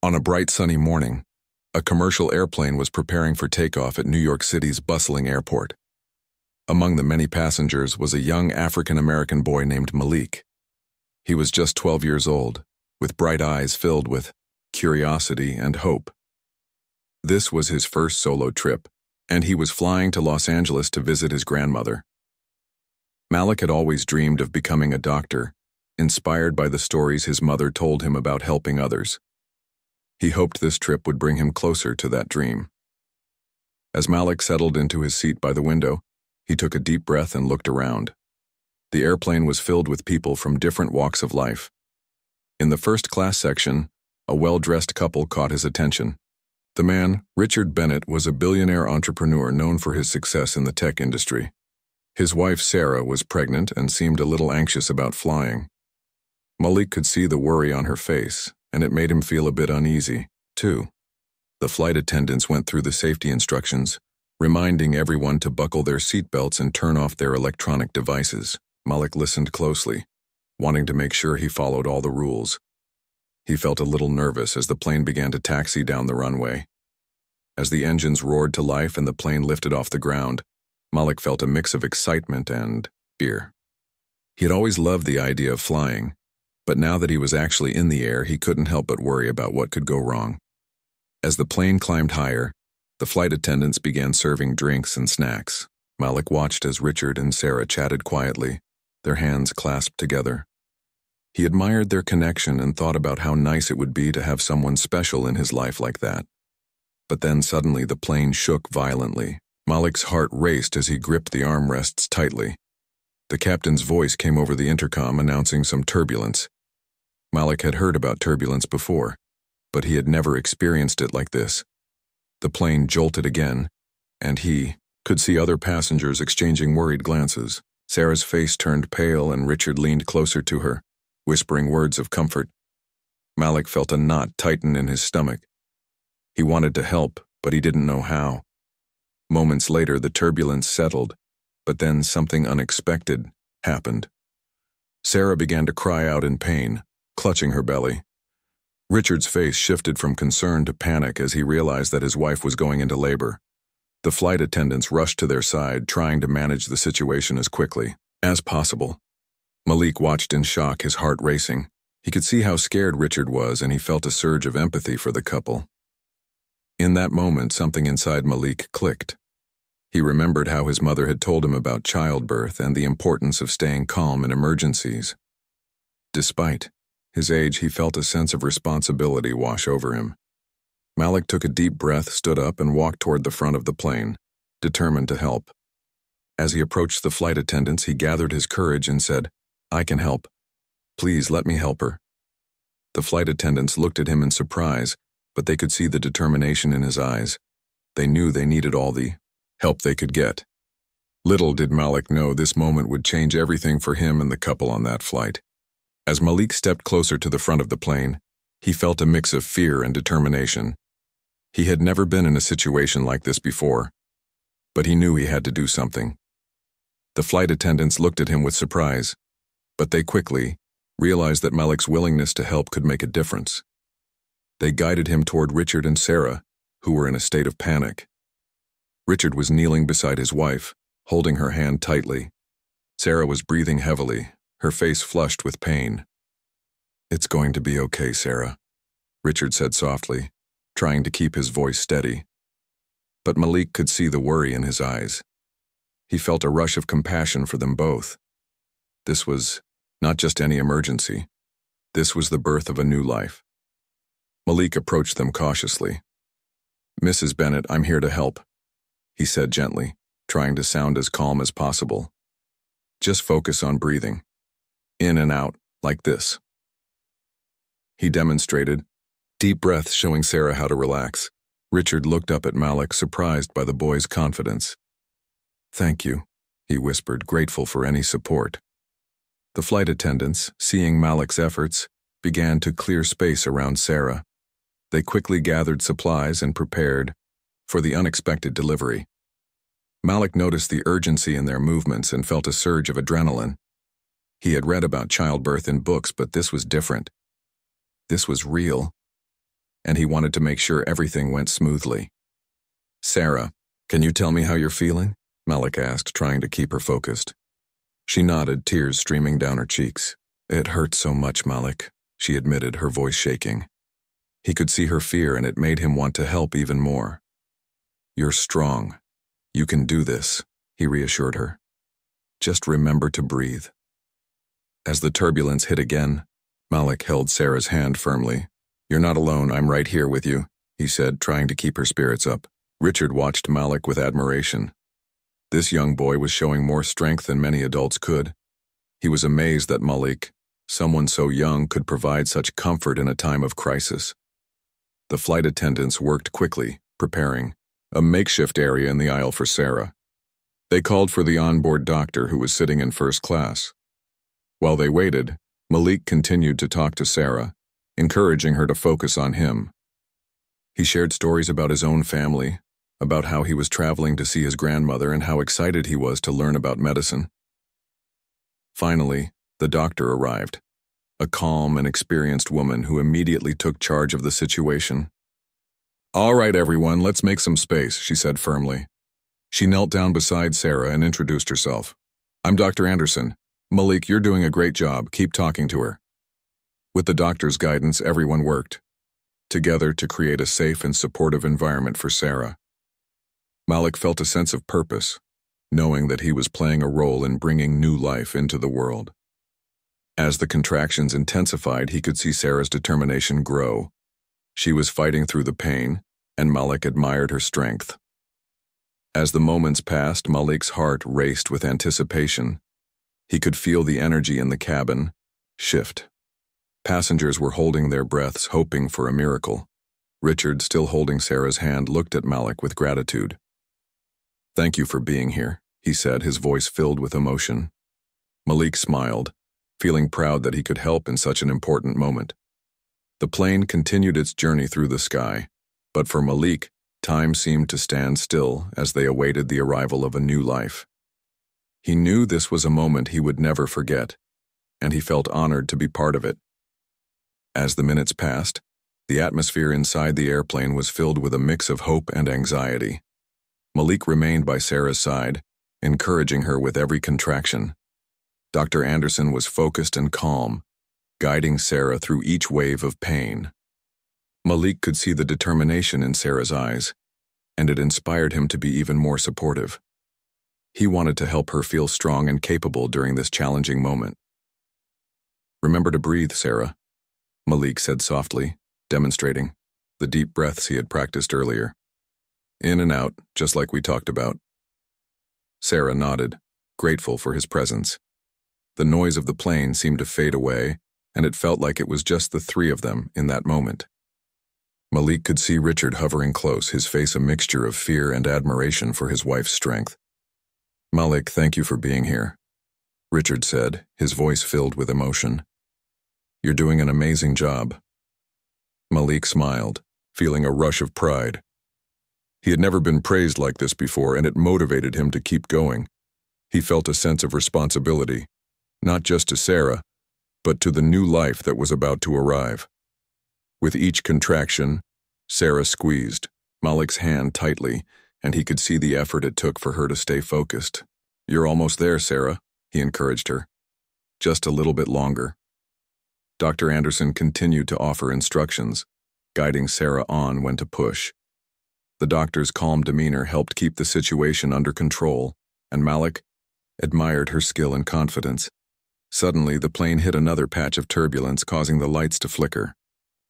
On a bright sunny morning, a commercial airplane was preparing for takeoff at New York City's bustling airport. Among the many passengers was a young African-American boy named Malik. He was just 12 years old, with bright eyes filled with curiosity and hope. This was his first solo trip, and he was flying to Los Angeles to visit his grandmother. Malik had always dreamed of becoming a doctor, inspired by the stories his mother told him about helping others. He hoped this trip would bring him closer to that dream. As Malik settled into his seat by the window, he took a deep breath and looked around. The airplane was filled with people from different walks of life. In the first-class section, a well-dressed couple caught his attention. The man, Richard Bennett, was a billionaire entrepreneur known for his success in the tech industry. His wife, Sarah, was pregnant and seemed a little anxious about flying. Malik could see the worry on her face, and it made him feel a bit uneasy, too. The flight attendants went through the safety instructions, reminding everyone to buckle their seatbelts and turn off their electronic devices. Malik listened closely, wanting to make sure he followed all the rules. He felt a little nervous as the plane began to taxi down the runway. As the engines roared to life and the plane lifted off the ground, Malik felt a mix of excitement and fear. He had always loved the idea of flying, but now that he was actually in the air, he couldn't help but worry about what could go wrong. As the plane climbed higher, the flight attendants began serving drinks and snacks. Malik watched as Richard and Sarah chatted quietly, their hands clasped together. He admired their connection and thought about how nice it would be to have someone special in his life like that. But then suddenly the plane shook violently. Malik's heart raced as he gripped the armrests tightly. The captain's voice came over the intercom announcing some turbulence. Malik had heard about turbulence before, but he had never experienced it like this. The plane jolted again, and he could see other passengers exchanging worried glances. Sarah's face turned pale and Richard leaned closer to her, whispering words of comfort. Malik felt a knot tighten in his stomach. He wanted to help, but he didn't know how. Moments later, the turbulence settled, but then something unexpected happened. Sarah began to cry out in pain, clutching her belly. Richard's face shifted from concern to panic as he realized that his wife was going into labor. The flight attendants rushed to their side, trying to manage the situation as quickly as possible. Malik watched in shock, his heart racing. He could see how scared Richard was, and he felt a surge of empathy for the couple. In that moment, something inside Malik clicked. He remembered how his mother had told him about childbirth and the importance of staying calm in emergencies. Despite his age, he felt a sense of responsibility wash over him. Malik took a deep breath, stood up, and walked toward the front of the plane, determined to help. As he approached the flight attendants, he gathered his courage and said, "I can help. Please let me help her." The flight attendants looked at him in surprise, but they could see the determination in his eyes. They knew they needed all the help they could get. Little did Malik know this moment would change everything for him and the couple on that flight. As Malik stepped closer to the front of the plane, he felt a mix of fear and determination. He had never been in a situation like this before, but he knew he had to do something. The flight attendants looked at him with surprise, but they quickly realized that Malik's willingness to help could make a difference. They guided him toward Richard and Sarah, who were in a state of panic. Richard was kneeling beside his wife, holding her hand tightly. Sarah was breathing heavily, her face flushed with pain. "It's going to be okay, Sarah," Richard said softly, trying to keep his voice steady. But Malik could see the worry in his eyes. He felt a rush of compassion for them both. This was not just any emergency. This was the birth of a new life. Malik approached them cautiously. "Mrs. Bennett, I'm here to help," he said gently, trying to sound as calm as possible. "Just focus on breathing. In and out, like this." He demonstrated, deep breaths showing Sarah how to relax. Richard looked up at Malik, surprised by the boy's confidence. "Thank you," he whispered, grateful for any support. The flight attendants, seeing Malik's efforts, began to clear space around Sarah. They quickly gathered supplies and prepared for the unexpected delivery. Malik noticed the urgency in their movements and felt a surge of adrenaline. He had read about childbirth in books, but this was different. This was real. and he wanted to make sure everything went smoothly. "Sarah, can you tell me how you're feeling?" Malik asked, trying to keep her focused. She nodded, tears streaming down her cheeks. "It hurts so much, Malik," she admitted, her voice shaking. He could see her fear, and it made him want to help even more. "You're strong. You can do this," he reassured her. "Just remember to breathe." As the turbulence hit again, Malik held Sarah's hand firmly. "You're not alone, I'm right here with you," he said, trying to keep her spirits up. Richard watched Malik with admiration. This young boy was showing more strength than many adults could. He was amazed that Malik, someone so young, could provide such comfort in a time of crisis. The flight attendants worked quickly, preparing a makeshift area in the aisle for Sarah. They called for the onboard doctor, who was sitting in first class. While they waited, Malik continued to talk to Sarah, encouraging her to focus on him. He shared stories about his own family, about how he was traveling to see his grandmother, and how excited he was to learn about medicine. Finally, the doctor arrived, a calm and experienced woman who immediately took charge of the situation. "All right, everyone, let's make some space," she said firmly. She knelt down beside Sarah and introduced herself. "I'm Dr. Anderson. Malik, you're doing a great job. Keep talking to her." With the doctor's guidance, everyone worked together to create a safe and supportive environment for Sarah. Malik felt a sense of purpose, knowing that he was playing a role in bringing new life into the world. As the contractions intensified, he could see Sarah's determination grow. She was fighting through the pain, and Malik admired her strength. As the moments passed, Malik's heart raced with anticipation. He could feel the energy in the cabin shift. Passengers were holding their breaths, hoping for a miracle. Richard, still holding Sarah's hand, looked at Malik with gratitude. "Thank you for being here," he said, his voice filled with emotion. Malik smiled, feeling proud that he could help in such an important moment. The plane continued its journey through the sky, but for Malik, time seemed to stand still as they awaited the arrival of a new life. He knew this was a moment he would never forget, and he felt honored to be part of it. As the minutes passed, the atmosphere inside the airplane was filled with a mix of hope and anxiety. Malik remained by Sarah's side, encouraging her with every contraction. Dr. Anderson was focused and calm, guiding Sarah through each wave of pain. Malik could see the determination in Sarah's eyes, and it inspired him to be even more supportive. He wanted to help her feel strong and capable during this challenging moment. "Remember to breathe, Sarah," Malik said softly, demonstrating the deep breaths he had practiced earlier. "In and out, just like we talked about." Sarah nodded, grateful for his presence. The noise of the plane seemed to fade away, and it felt like it was just the three of them in that moment. Malik could see Richard hovering close, his face a mixture of fear and admiration for his wife's strength. "Malik, thank you for being here," Richard said, his voice filled with emotion. "You're doing an amazing job." Malik smiled, feeling a rush of pride. He had never been praised like this before, and it motivated him to keep going. He felt a sense of responsibility, not just to Sarah, but to the new life that was about to arrive. With each contraction, Sarah squeezed Malik's hand tightly, and he could see the effort it took for her to stay focused. "You're almost there, Sarah," he encouraged her. "Just a little bit longer." Dr. Anderson continued to offer instructions, guiding Sarah on when to push. The doctor's calm demeanor helped keep the situation under control, and Malik admired her skill and confidence. Suddenly, the plane hit another patch of turbulence, causing the lights to flicker.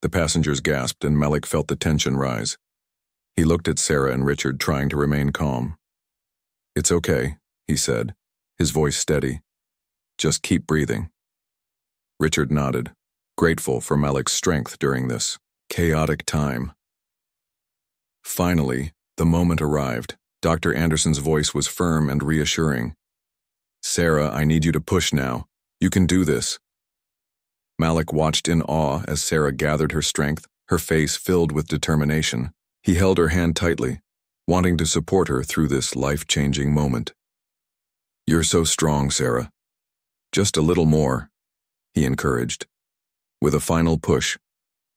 The passengers gasped, and Malik felt the tension rise. He looked at Sarah and Richard, trying to remain calm. "It's okay," he said, his voice steady. "Just keep breathing." Richard nodded, grateful for Malik's strength during this chaotic time. Finally, the moment arrived. Dr. Anderson's voice was firm and reassuring. "Sarah, I need you to push now. You can do this." Malik watched in awe as Sarah gathered her strength, her face filled with determination. He held her hand tightly, wanting to support her through this life-changing moment. "You're so strong, Sarah. Just a little more," he encouraged. With a final push,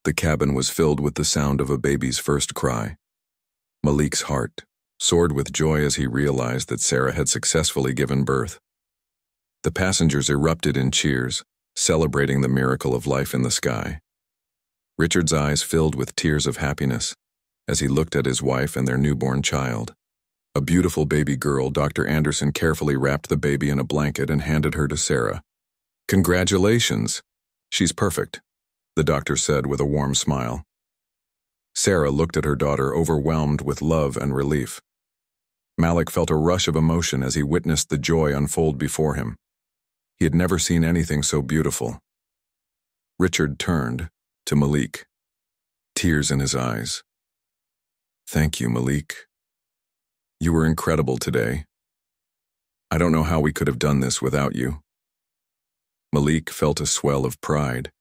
The cabin was filled with the sound of a baby's first cry. Malik's heart soared with joy as he realized that Sarah had successfully given birth. The passengers erupted in cheers, celebrating the miracle of life in the sky. Richard's eyes filled with tears of happiness as he looked at his wife and their newborn child. A beautiful baby girl. Dr. Anderson carefully wrapped the baby in a blanket and handed her to Sarah. "Congratulations. She's perfect," the doctor said with a warm smile. Sarah looked at her daughter, overwhelmed with love and relief. Malik felt a rush of emotion as he witnessed the joy unfold before him. He had never seen anything so beautiful. Richard turned to Malik, tears in his eyes. "Thank you, Malik. You were incredible today. I don't know how we could have done this without you." Malik felt a swell of pride.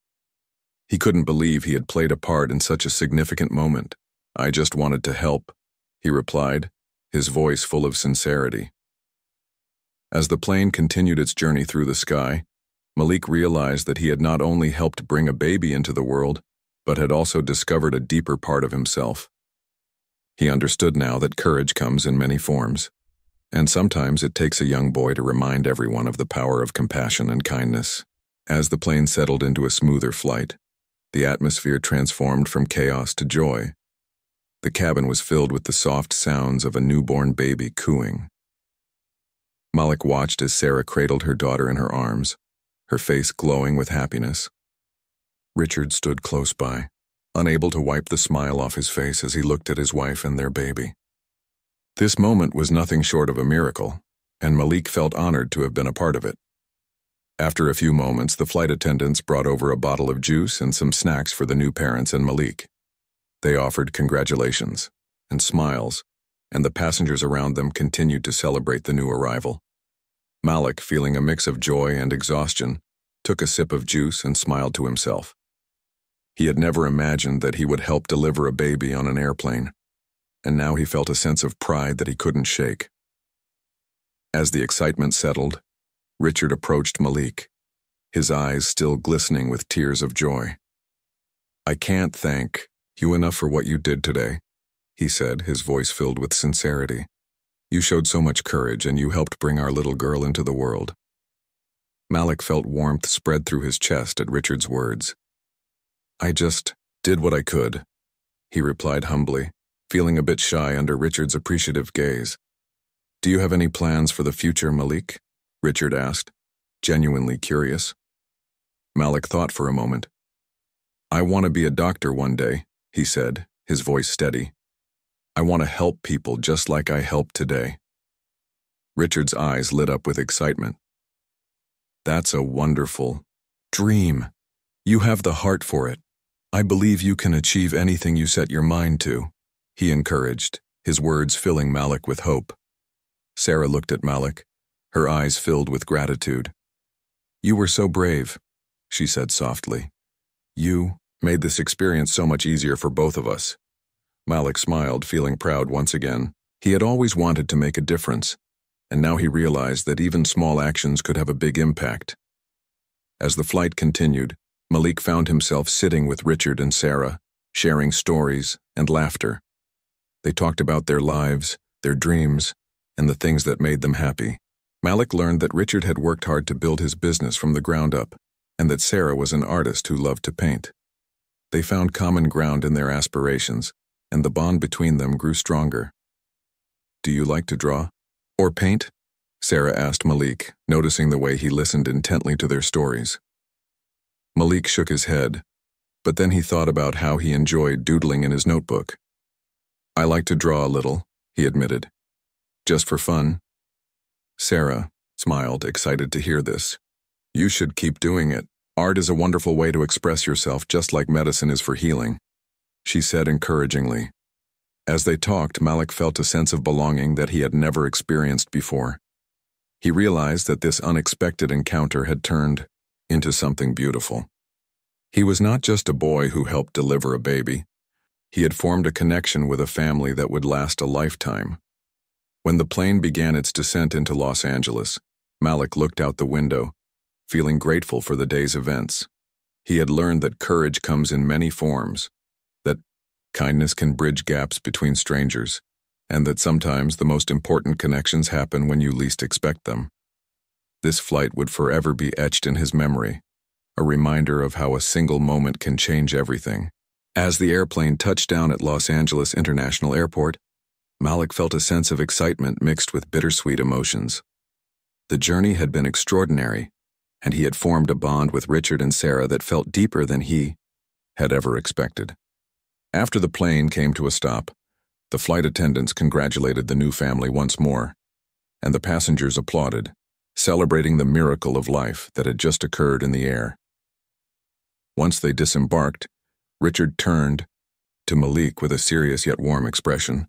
He couldn't believe he had played a part in such a significant moment. "I just wanted to help," he replied, his voice full of sincerity. As the plane continued its journey through the sky, Malik realized that he had not only helped bring a baby into the world, but had also discovered a deeper part of himself. He understood now that courage comes in many forms, and sometimes it takes a young boy to remind everyone of the power of compassion and kindness. As the plane settled into a smoother flight, the atmosphere transformed from chaos to joy. The cabin was filled with the soft sounds of a newborn baby cooing. Malik watched as Sarah cradled her daughter in her arms, her face glowing with happiness. Richard stood close by, unable to wipe the smile off his face as he looked at his wife and their baby. This moment was nothing short of a miracle, and Malik felt honored to have been a part of it. After a few moments, the flight attendants brought over a bottle of juice and some snacks for the new parents and Malik. They offered congratulations and smiles, and the passengers around them continued to celebrate the new arrival. Malik, feeling a mix of joy and exhaustion, took a sip of juice and smiled to himself. He had never imagined that he would help deliver a baby on an airplane, and now he felt a sense of pride that he couldn't shake. As the excitement settled, Richard approached Malik, his eyes still glistening with tears of joy. "I can't thank you enough for what you did today," he said, his voice filled with sincerity. "You showed so much courage, and you helped bring our little girl into the world." Malik felt warmth spread through his chest at Richard's words. "I just did what I could," he replied humbly, feeling a bit shy under Richard's appreciative gaze. "Do you have any plans for the future, Malik?" Richard asked, genuinely curious. Malik thought for a moment. "I want to be a doctor one day," he said, his voice steady. "I want to help people just like I helped today." Richard's eyes lit up with excitement. "That's a wonderful dream. You have the heart for it. I believe you can achieve anything you set your mind to," he encouraged, his words filling Malik with hope. Sarah looked at Malik, her eyes filled with gratitude. "You were so brave," she said softly. "You made this experience so much easier for both of us." Malik smiled, feeling proud once again. He had always wanted to make a difference, and now he realized that even small actions could have a big impact. As the flight continued, Malik found himself sitting with Richard and Sarah, sharing stories and laughter. They talked about their lives, their dreams, and the things that made them happy. Malik learned that Richard had worked hard to build his business from the ground up, and that Sarah was an artist who loved to paint. They found common ground in their aspirations, and the bond between them grew stronger. "Do you like to draw? Or paint?" Sarah asked Malik, noticing the way he listened intently to their stories. Malik shook his head, but then he thought about how he enjoyed doodling in his notebook. "I like to draw a little," he admitted. "Just for fun." Sarah smiled, excited to hear this. "You should keep doing it. Art is a wonderful way to express yourself, just like medicine is for healing," she said encouragingly. As they talked, Malik felt a sense of belonging that he had never experienced before. He realized that this unexpected encounter had turned into something beautiful. He was not just a boy who helped deliver a baby. He had formed a connection with a family that would last a lifetime. When the plane began its descent into Los Angeles, Malik looked out the window, feeling grateful for the day's events. He had learned that courage comes in many forms, that kindness can bridge gaps between strangers, and that sometimes the most important connections happen when you least expect them. This flight would forever be etched in his memory, a reminder of how a single moment can change everything. As the airplane touched down at Los Angeles International Airport, Malik felt a sense of excitement mixed with bittersweet emotions. The journey had been extraordinary, and he had formed a bond with Richard and Sarah that felt deeper than he had ever expected. After the plane came to a stop, the flight attendants congratulated the new family once more, and the passengers applauded, celebrating the miracle of life that had just occurred in the air. Once they disembarked, Richard turned to Malik with a serious yet warm expression.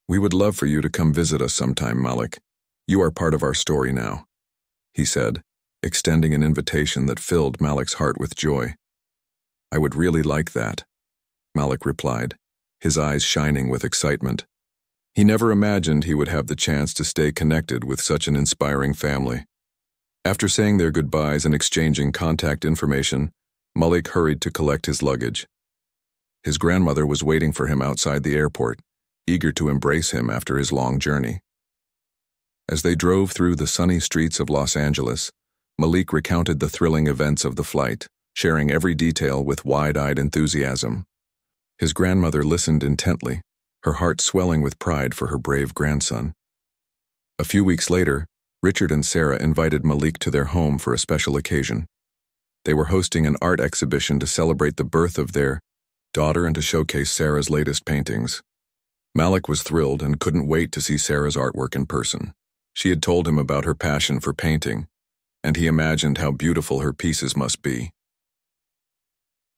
"We would love for you to come visit us sometime, Malik. You are part of our story now," he said, extending an invitation that filled Malik's heart with joy. "I would really like that," Malik replied, his eyes shining with excitement. He never imagined he would have the chance to stay connected with such an inspiring family. After saying their goodbyes and exchanging contact information, Malik hurried to collect his luggage. His grandmother was waiting for him outside the airport, eager to embrace him after his long journey. As they drove through the sunny streets of Los Angeles, Malik recounted the thrilling events of the flight, sharing every detail with wide-eyed enthusiasm. His grandmother listened intently, her heart swelling with pride for her brave grandson. A few weeks later, Richard and Sarah invited Malik to their home for a special occasion. They were hosting an art exhibition to celebrate the birth of their daughter and to showcase Sarah's latest paintings. Malik was thrilled and couldn't wait to see Sarah's artwork in person. She had told him about her passion for painting, and he imagined how beautiful her pieces must be.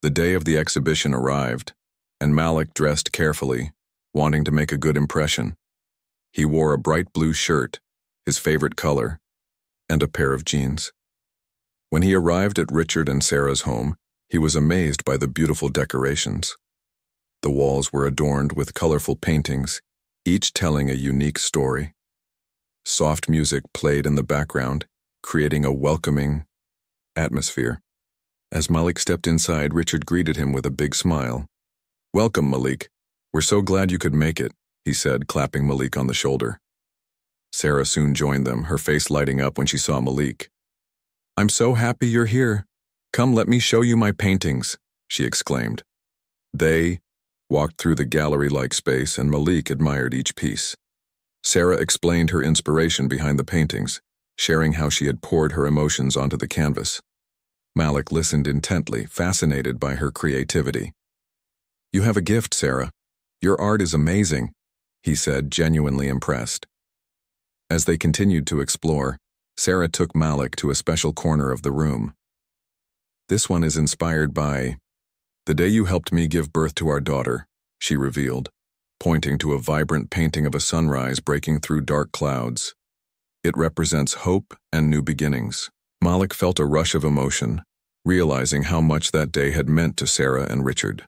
The day of the exhibition arrived, and Malik dressed carefully, wanting to make a good impression. He wore a bright blue shirt, his favorite color, and a pair of jeans. When he arrived at Richard and Sarah's home, he was amazed by the beautiful decorations. The walls were adorned with colorful paintings, each telling a unique story. Soft music played in the background, creating a welcoming atmosphere. As Malik stepped inside, Richard greeted him with a big smile. "Welcome, Malik. We're so glad you could make it," he said, clapping Malik on the shoulder. Sarah soon joined them, her face lighting up when she saw Malik. "I'm so happy you're here. Come, let me show you my paintings," she exclaimed. They walked through the gallery-like space, and Malik admired each piece. Sarah explained her inspiration behind the paintings, sharing how she had poured her emotions onto the canvas. Malik listened intently, fascinated by her creativity. "You have a gift, Sarah. Your art is amazing," he said, genuinely impressed. As they continued to explore, Sarah took Malik to a special corner of the room. "This one is inspired by the day you helped me give birth to our daughter," she revealed, pointing to a vibrant painting of a sunrise breaking through dark clouds. "It represents hope and new beginnings." Malik felt a rush of emotion, realizing how much that day had meant to Sarah and Richard.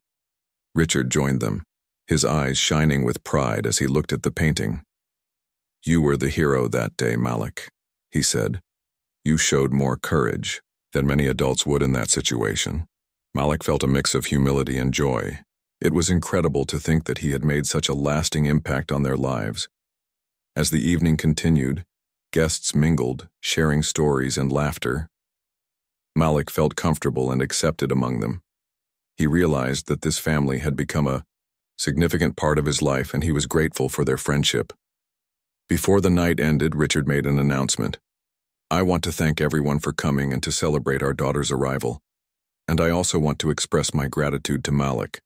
Richard joined them, his eyes shining with pride as he looked at the painting. "You were the hero that day, Malik," he said. "You showed more courage than many adults would in that situation." Malik felt a mix of humility and joy. It was incredible to think that he had made such a lasting impact on their lives. As the evening continued, guests mingled, sharing stories and laughter. Malik felt comfortable and accepted among them. He realized that this family had become a significant part of his life, and he was grateful for their friendship. Before the night ended, Richard made an announcement. "I want to thank everyone for coming and to celebrate our daughter's arrival. And I also want to express my gratitude to Malik.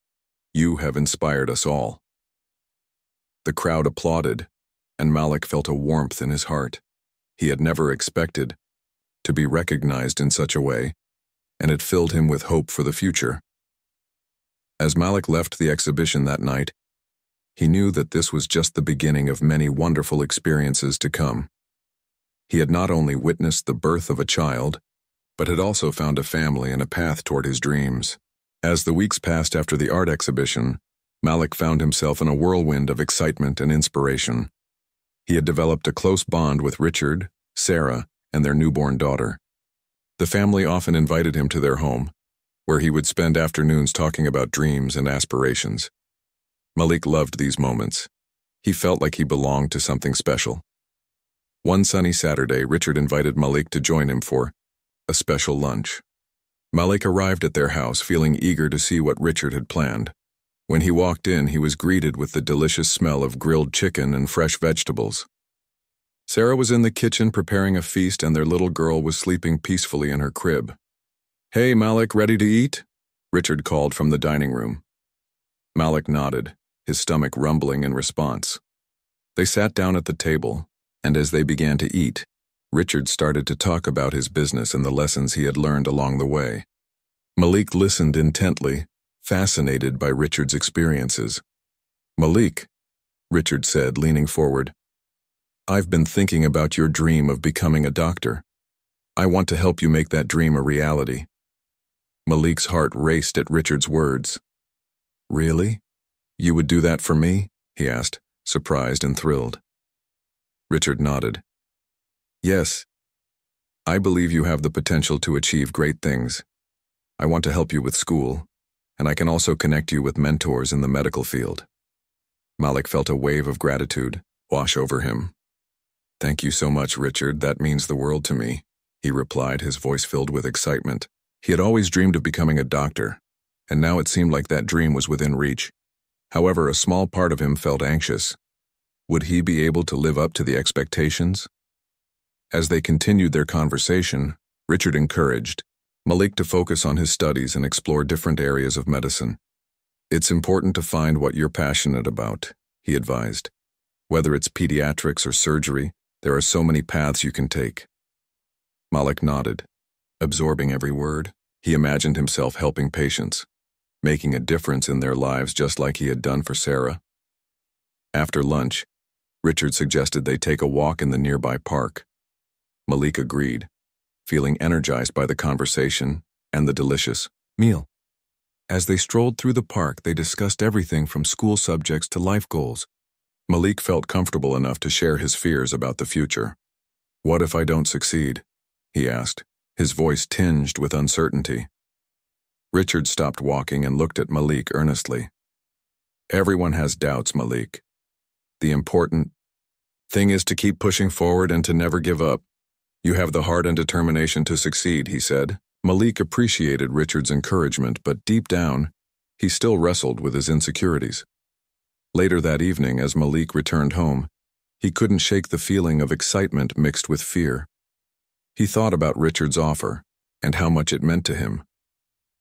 You have inspired us all." The crowd applauded, and Malik felt a warmth in his heart. He had never expected to be recognized in such a way, and it filled him with hope for the future. As Malik left the exhibition that night, he knew that this was just the beginning of many wonderful experiences to come. He had not only witnessed the birth of a child, but had also found a family and a path toward his dreams. As the weeks passed after the art exhibition, Malik found himself in a whirlwind of excitement and inspiration. He had developed a close bond with Richard, Sarah, and their newborn daughter. The family often invited him to their home, where he would spend afternoons talking about dreams and aspirations. Malik loved these moments. He felt like he belonged to something special. One sunny Saturday, Richard invited Malik to join him for a special lunch. Malik arrived at their house feeling eager to see what Richard had planned. When he walked in, he was greeted with the delicious smell of grilled chicken and fresh vegetables. Sarah was in the kitchen preparing a feast, and their little girl was sleeping peacefully in her crib. "Hey, Malik, ready to eat?" Richard called from the dining room. Malik nodded, his stomach rumbling in response. They sat down at the table, and as they began to eat, Richard started to talk about his business and the lessons he had learned along the way. Malik listened intently, fascinated by Richard's experiences. "Malik," Richard said, leaning forward, "I've been thinking about your dream of becoming a doctor. I want to help you make that dream a reality." Malik's heart raced at Richard's words. "Really? You would do that for me?" he asked, surprised and thrilled. Richard nodded. "Yes. I believe you have the potential to achieve great things. I want to help you with school, and I can also connect you with mentors in the medical field." Malik felt a wave of gratitude wash over him. "Thank you so much, Richard. That means the world to me," he replied, his voice filled with excitement. He had always dreamed of becoming a doctor, and now it seemed like that dream was within reach. However, a small part of him felt anxious. Would he be able to live up to the expectations? As they continued their conversation, Richard encouraged Malik to focus on his studies and explore different areas of medicine. "It's important to find what you're passionate about," he advised. "Whether it's pediatrics or surgery, there are so many paths you can take." Malik nodded, absorbing every word. He imagined himself helping patients, making a difference in their lives just like he had done for Sarah. After lunch, Richard suggested they take a walk in the nearby park. Malik agreed, feeling energized by the conversation and the delicious meal. As they strolled through the park, they discussed everything from school subjects to life goals. Malik felt comfortable enough to share his fears about the future. "What if I don't succeed?" he asked, his voice tinged with uncertainty. Richard stopped walking and looked at Malik earnestly. "Everyone has doubts, Malik. The important thing is to keep pushing forward and to never give up. You have the heart and determination to succeed," he said. Malik appreciated Richard's encouragement, but deep down, he still wrestled with his insecurities. Later that evening, as Malik returned home, he couldn't shake the feeling of excitement mixed with fear. He thought about Richard's offer and how much it meant to him.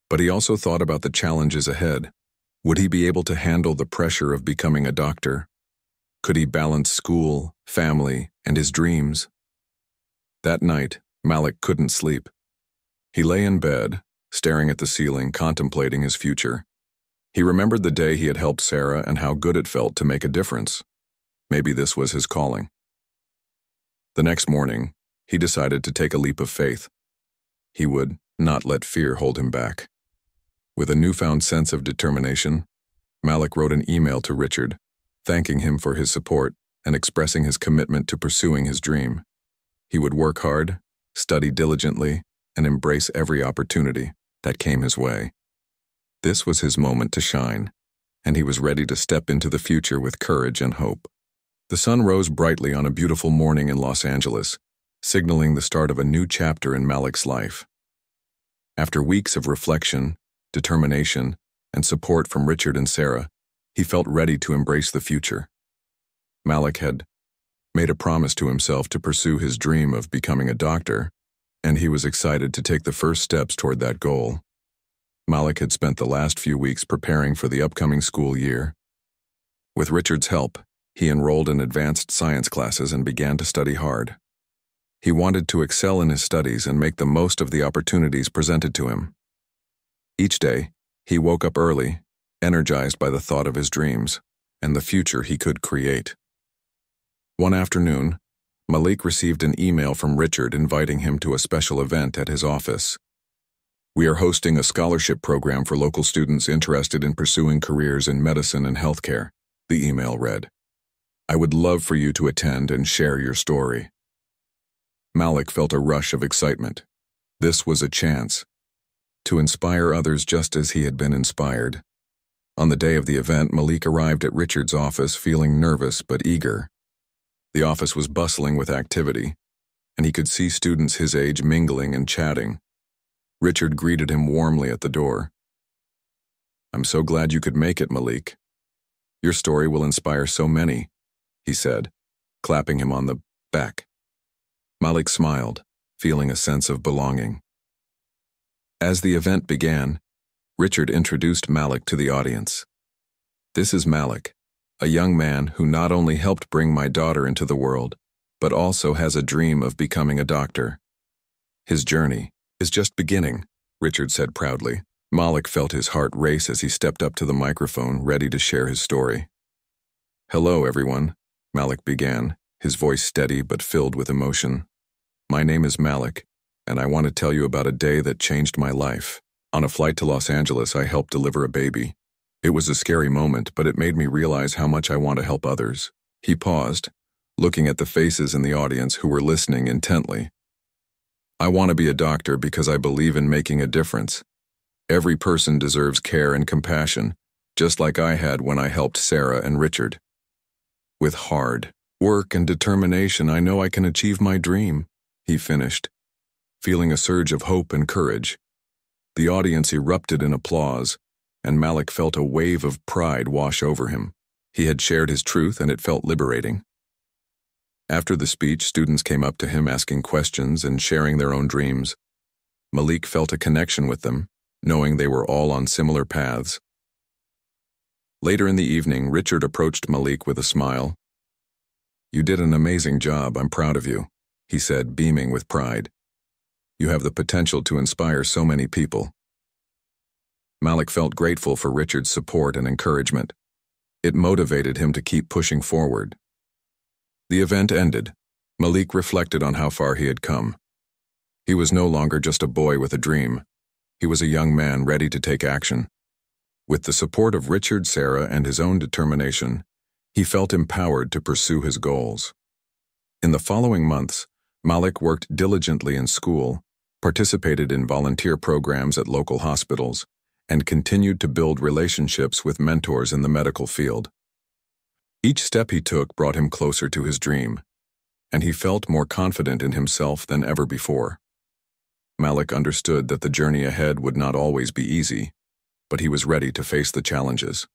But he also thought about the challenges ahead. Would he be able to handle the pressure of becoming a doctor? Could he balance school, family, and his dreams? That night, Malik couldn't sleep. He lay in bed, staring at the ceiling, contemplating his future. He remembered the day he had helped Sarah and how good it felt to make a difference. Maybe this was his calling. The next morning, he decided to take a leap of faith. He would not let fear hold him back. With a newfound sense of determination, Malik wrote an email to Richard, thanking him for his support and expressing his commitment to pursuing his dream. He would work hard, study diligently, and embrace every opportunity that came his way. This was his moment to shine, and he was ready to step into the future with courage and hope. The sun rose brightly on a beautiful morning in Los Angeles, signaling the start of a new chapter in Malik's life. After weeks of reflection, determination, and support from Richard and Sarah, he felt ready to embrace the future. Malik had made a promise to himself to pursue his dream of becoming a doctor, and he was excited to take the first steps toward that goal. Malik had spent the last few weeks preparing for the upcoming school year. With Richard's help, he enrolled in advanced science classes and began to study hard. He wanted to excel in his studies and make the most of the opportunities presented to him. Each day, he woke up early, energized by the thought of his dreams and the future he could create. One afternoon, Malik received an email from Richard inviting him to a special event at his office. "We are hosting a scholarship program for local students interested in pursuing careers in medicine and healthcare," the email read. "I would love for you to attend and share your story." Malik felt a rush of excitement. This was a chance to inspire others just as he had been inspired. On the day of the event, Malik arrived at Richard's office feeling nervous but eager. The office was bustling with activity, and he could see students his age mingling and chatting. Richard greeted him warmly at the door. "I'm so glad you could make it, Malik. Your story will inspire so many," he said, clapping him on the back. Malik smiled, feeling a sense of belonging. As the event began, Richard introduced Malik to the audience. "This is Malik, a young man who not only helped bring my daughter into the world, but also has a dream of becoming a doctor. His journey is just beginning," Richard said proudly. Malik felt his heart race as he stepped up to the microphone, ready to share his story. "Hello, everyone," Malik began, his voice steady but filled with emotion. "My name is Malik, and I want to tell you about a day that changed my life. On a flight to Los Angeles, I helped deliver a baby. It was a scary moment, but it made me realize how much I want to help others." He paused, looking at the faces in the audience who were listening intently. "I want to be a doctor because I believe in making a difference. Every person deserves care and compassion, just like I had when I helped Sarah and Richard. With hard work and determination, I know I can achieve my dream," he finished, feeling a surge of hope and courage. The audience erupted in applause, and Malik felt a wave of pride wash over him. He had shared his truth, and it felt liberating. After the speech, students came up to him asking questions and sharing their own dreams. Malik felt a connection with them, knowing they were all on similar paths. Later in the evening, Richard approached Malik with a smile. "You did an amazing job. I'm proud of you," he said, beaming with pride. "You have the potential to inspire so many people." Malik felt grateful for Richard's support and encouragement. It motivated him to keep pushing forward. The event ended. Malik reflected on how far he had come. He was no longer just a boy with a dream. He was a young man ready to take action. With the support of Richard, Sarah, and his own determination, he felt empowered to pursue his goals. In the following months, Malik worked diligently in school, participated in volunteer programs at local hospitals, and continued to build relationships with mentors in the medical field. Each step he took brought him closer to his dream, and he felt more confident in himself than ever before. Malik understood that the journey ahead would not always be easy, but he was ready to face the challenges.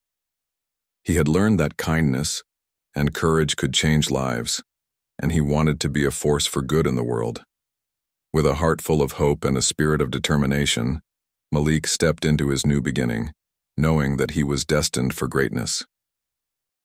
He had learned that kindness and courage could change lives, and he wanted to be a force for good in the world. With a heart full of hope and a spirit of determination, Malik stepped into his new beginning, knowing that he was destined for greatness.